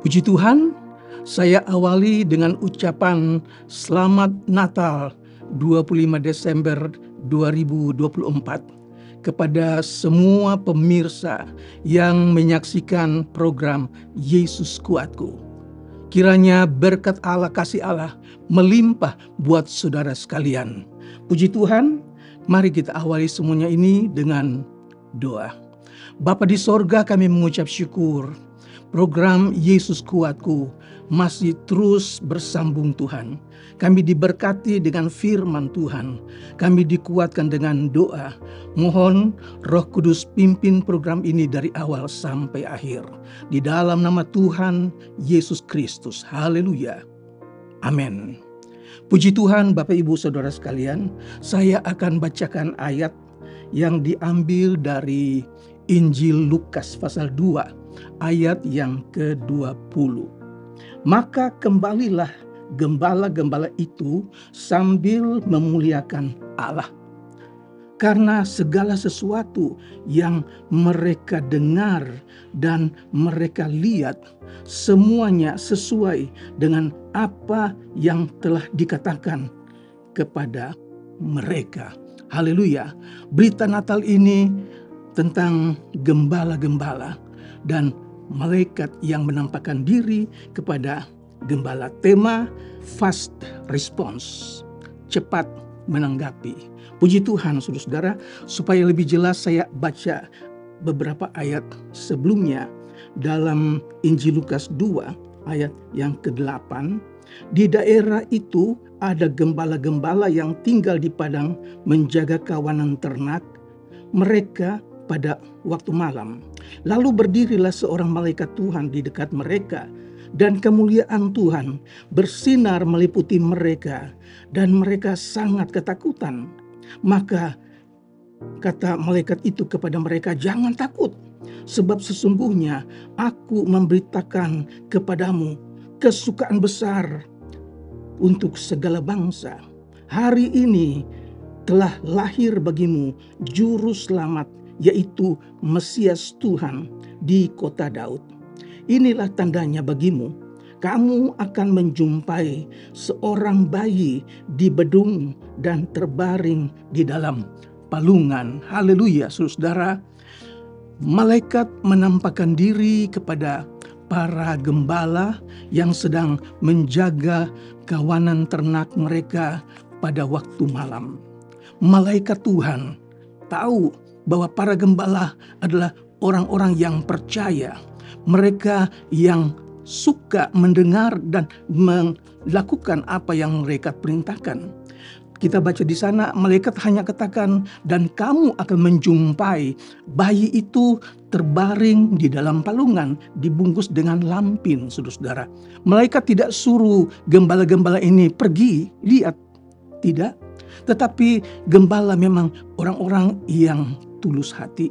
Puji Tuhan, saya awali dengan ucapan Selamat Natal 25 Desember 2024 kepada semua pemirsa yang menyaksikan program Yesus Kuatku. Kiranya berkat Allah, kasih Allah melimpah buat saudara sekalian. Puji Tuhan, mari kita awali semuanya ini dengan doa. Bapa di sorga, kami mengucap syukur. Program Yesus Kuatku masih terus bersambung Tuhan. Kami diberkati dengan firman Tuhan. Kami dikuatkan dengan doa. Mohon Roh Kudus pimpin program ini dari awal sampai akhir. Di dalam nama Tuhan Yesus Kristus. Haleluya. Amin. Puji Tuhan, Bapak Ibu Saudara sekalian. Saya akan bacakan ayat yang diambil dari Injil Lukas pasal 2 ayat yang ke-20. Maka kembalilah gembala-gembala itu sambil memuliakan Allah, karena segala sesuatu yang mereka dengar dan mereka lihat semuanya sesuai dengan apa yang telah dikatakan kepada mereka. Haleluya. Berita Natal ini tentang gembala-gembala dan malaikat yang menampakkan diri kepada gembala. Tema fast response, cepat menanggapi. Puji Tuhan saudara-saudara, supaya lebih jelas saya baca beberapa ayat sebelumnya dalam Injil Lukas 2 ayat yang ke-8. Di daerah itu ada gembala-gembala yang tinggal di padang menjaga kawanan ternak mereka pada waktu malam. Lalu berdirilah seorang malaikat Tuhan di dekat mereka, dan kemuliaan Tuhan bersinar meliputi mereka, dan mereka sangat ketakutan. Maka kata malaikat itu kepada mereka, "Jangan takut, sebab sesungguhnya aku memberitakan kepadamu kesukaan besar untuk segala bangsa. Hari ini telah lahir bagimu juru selamat, yaitu Mesias Tuhan di kota Daud. Inilah tandanya bagimu, kamu akan menjumpai seorang bayi di bedung dan terbaring di dalam palungan." Haleluya, saudara. Malaikat menampakkan diri kepada para gembala yang sedang menjaga kawanan ternak mereka pada waktu malam. Malaikat Tuhan tahu bahwa para gembala adalah orang-orang yang percaya. Mereka yang suka mendengar dan melakukan apa yang mereka perintahkan. Kita baca di sana, malaikat hanya katakan, "Dan kamu akan menjumpai bayi itu terbaring di dalam palungan, dibungkus dengan lampin." Saudara-saudara, malaikat tidak suruh gembala-gembala ini pergi lihat, tidak. Tetapi gembala memang orang-orang yang tulus hati.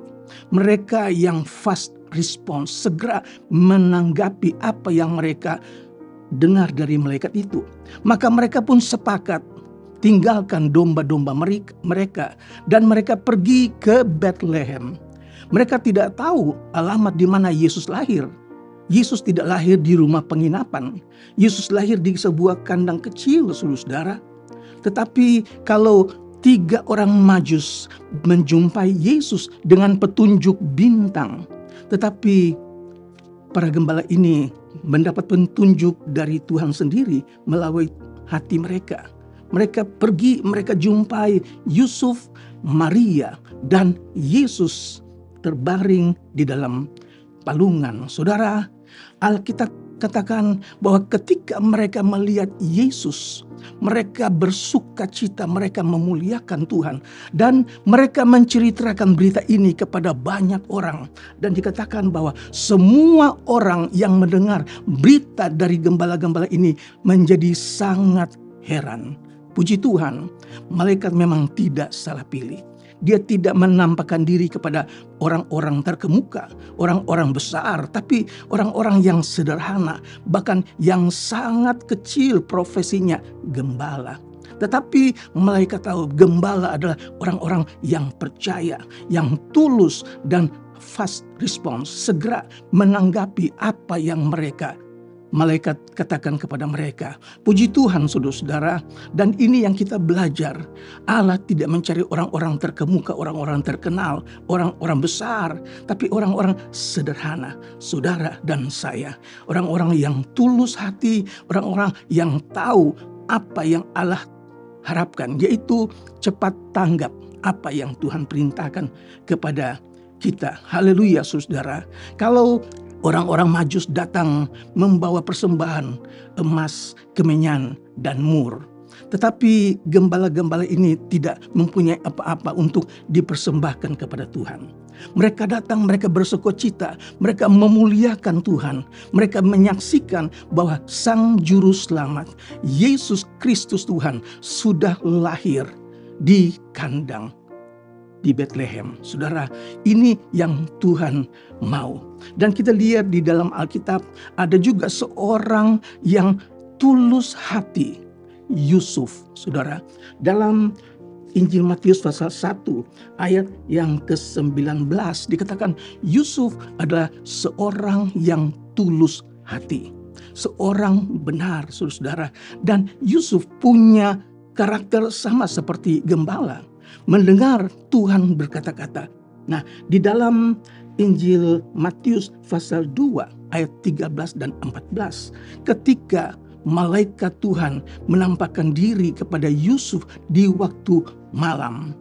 Mereka yang fast response, segera menanggapi apa yang mereka dengar dari malaikat itu. Maka mereka pun sepakat tinggalkan domba-domba mereka dan mereka pergi ke Bethlehem. Mereka tidak tahu alamat di mana Yesus lahir. Yesus tidak lahir di rumah penginapan. Yesus lahir di sebuah kandang kecil, saudara. Tetapi kalau 3 orang Majus menjumpai Yesus dengan petunjuk bintang, tetapi para gembala ini mendapat petunjuk dari Tuhan sendiri melalui hati mereka. Mereka pergi, mereka jumpai Yusuf, Maria, dan Yesus terbaring di dalam palungan. Saudara, Alkitab katakan bahwa ketika mereka melihat Yesus, mereka bersuka cita, mereka memuliakan Tuhan. Dan mereka menceritakan berita ini kepada banyak orang. Dan dikatakan bahwa semua orang yang mendengar berita dari gembala-gembala ini menjadi sangat heran. Puji Tuhan, malaikat memang tidak salah pilih. Dia tidak menampakkan diri kepada orang-orang terkemuka, orang-orang besar, tapi orang-orang yang sederhana, bahkan yang sangat kecil profesinya, gembala. Tetapi malaikat tahu gembala adalah orang-orang yang percaya, yang tulus dan fast response, segera menanggapi apa yang mereka malaikat katakan kepada mereka, puji Tuhan saudara-saudara, dan ini yang kita belajar. Allah tidak mencari orang-orang terkemuka, orang-orang terkenal, orang-orang besar, tapi orang-orang sederhana, saudara dan saya. Orang-orang yang tulus hati, orang-orang yang tahu apa yang Allah harapkan, yaitu cepat tanggap apa yang Tuhan perintahkan kepada kita. Haleluya saudara. Kalau orang-orang Majus datang membawa persembahan emas, kemenyan, dan mur, tetapi gembala-gembala ini tidak mempunyai apa-apa untuk dipersembahkan kepada Tuhan. Mereka datang, mereka bersukacita, mereka memuliakan Tuhan. Mereka menyaksikan bahwa Sang Juru Selamat, Yesus Kristus Tuhan, sudah lahir di kandang di Bethlehem. Saudara, ini yang Tuhan mau. Dan kita lihat di dalam Alkitab ada juga seorang yang tulus hati, Yusuf. Saudara, dalam Injil Matius pasal 1 ayat yang ke-19 dikatakan Yusuf adalah seorang yang tulus hati, seorang benar, saudara. Dan Yusuf punya karakter sama seperti gembala, mendengar Tuhan berkata-kata. Nah, di dalam Injil Matius pasal 2 ayat 13 dan 14, ketika malaikat Tuhan menampakkan diri kepada Yusuf di waktu malam,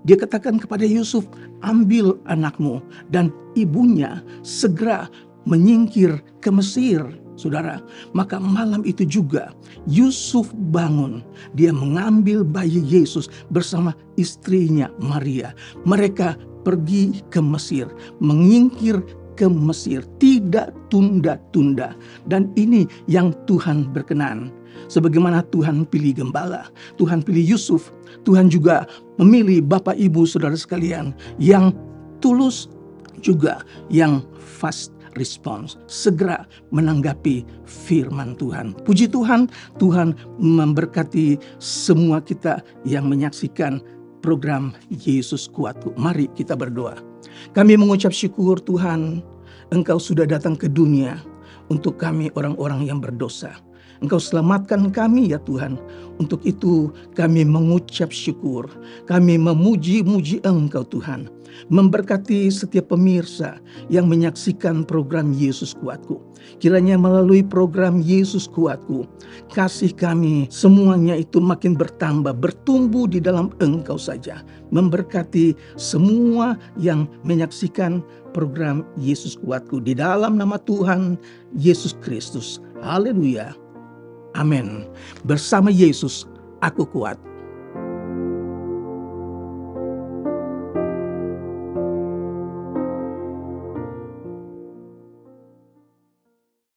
dia katakan kepada Yusuf, ambil anakmu dan ibunya, segera menyingkir ke Mesir. Saudara, maka malam itu juga Yusuf bangun. Dia mengambil bayi Yesus bersama istrinya Maria. Mereka pergi ke Mesir, menyingkir ke Mesir, tidak tunda-tunda. Dan ini yang Tuhan berkenan. Sebagaimana Tuhan pilih gembala, Tuhan pilih Yusuf, Tuhan juga memilih Bapak Ibu saudara sekalian yang tulus, juga yang fast response, segera menanggapi firman Tuhan. Puji Tuhan, Tuhan memberkati semua kita yang menyaksikan program Yesus Kuatku. Mari kita berdoa. Kami mengucap syukur Tuhan, Engkau sudah datang ke dunia untuk kami orang-orang yang berdosa. Engkau selamatkan kami ya Tuhan. Untuk itu kami mengucap syukur. Kami memuji-muji Engkau Tuhan. Memberkati setiap pemirsa yang menyaksikan program Yesus Kuatku. Kiranya melalui program Yesus Kuatku, kasih kami semuanya itu makin bertambah, bertumbuh di dalam Engkau saja. Memberkati semua yang menyaksikan program Yesus Kuatku di dalam nama Tuhan Yesus Kristus. Haleluya. Amin. Bersama Yesus, aku kuat.